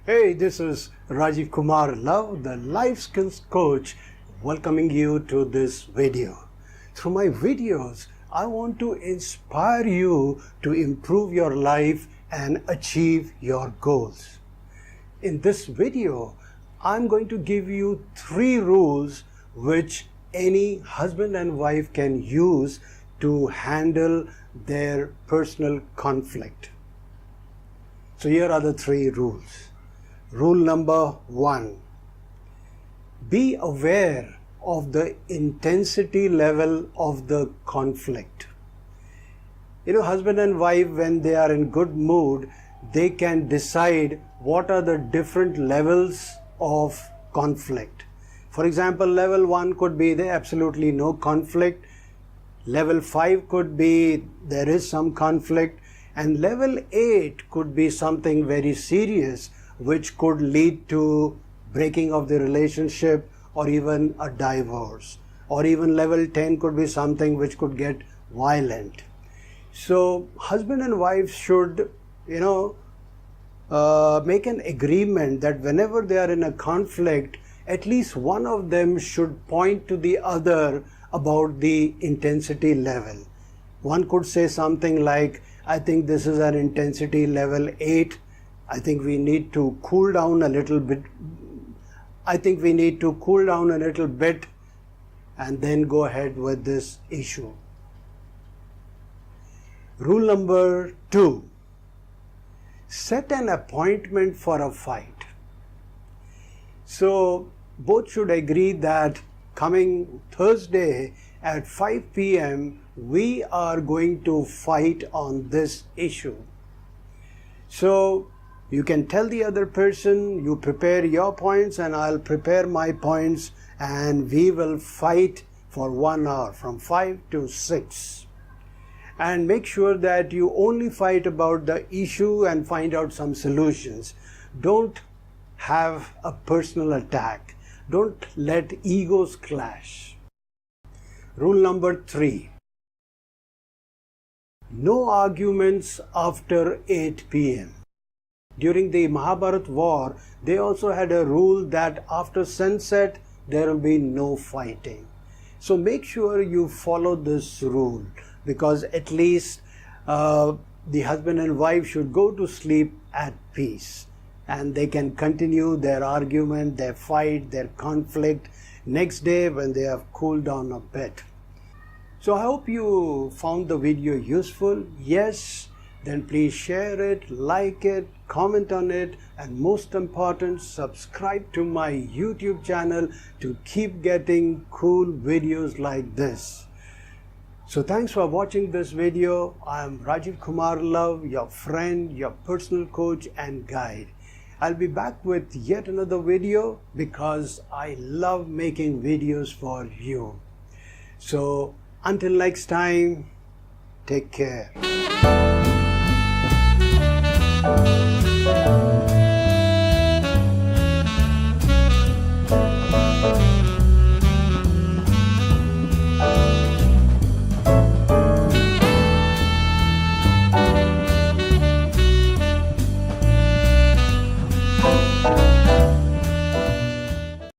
Hey, this is Rajiv Kumar Love, the life skills coach, welcoming you to this video. Through my videos, I want to inspire you to improve your life and achieve your goals. In this video, I'm going to give you 3 rules which any husband and wife can use to handle their personal conflict. So here are the 3 rules. Rule number 1, be aware of the intensity level of the conflict. Husband and wife, when they are in good mood, they can decide what are the different levels of conflict. For example, level 1 could be there absolutely no conflict. Level 5 could be there is some conflict. And level 8 could be something very serious which could lead to breaking of the relationship or even a divorce. Or even level 10 could be something which could get violent. So husband and wife should, make an agreement that whenever they are in a conflict, at least one of them should point to the other about the intensity level. One could say something like, I think this is an intensity level 8. I think we need to cool down a little bit. And then go ahead with this issue. Rule number 2, set an appointment for a fight. So both should agree that coming Thursday at 5 p.m. we are going to fight on this issue. So you can tell the other person, you prepare your points and I'll prepare my points, and we will fight for 1 hour from 5 to 6. And make sure that you only fight about the issue and find out some solutions. Don't have a personal attack. Don't let egos clash. Rule number 3, no arguments after 8 p.m. During the Mahabharata war, they also had a rule that after sunset, there will be no fighting. So make sure you follow this rule, because at least the husband and wife should go to sleep at peace. And they can continue their argument, their fight, their conflict next day when they have cooled down a bit. So I hope you found the video useful. Yes, then please share it, like it, comment on it, and most important, subscribe to my YouTube channel to keep getting cool videos like this. So thanks for watching this video. I am Rajiv Kumar Love, your friend, your personal coach and guide. I'll be back with yet another video because I love making videos for you. So until next time, take care.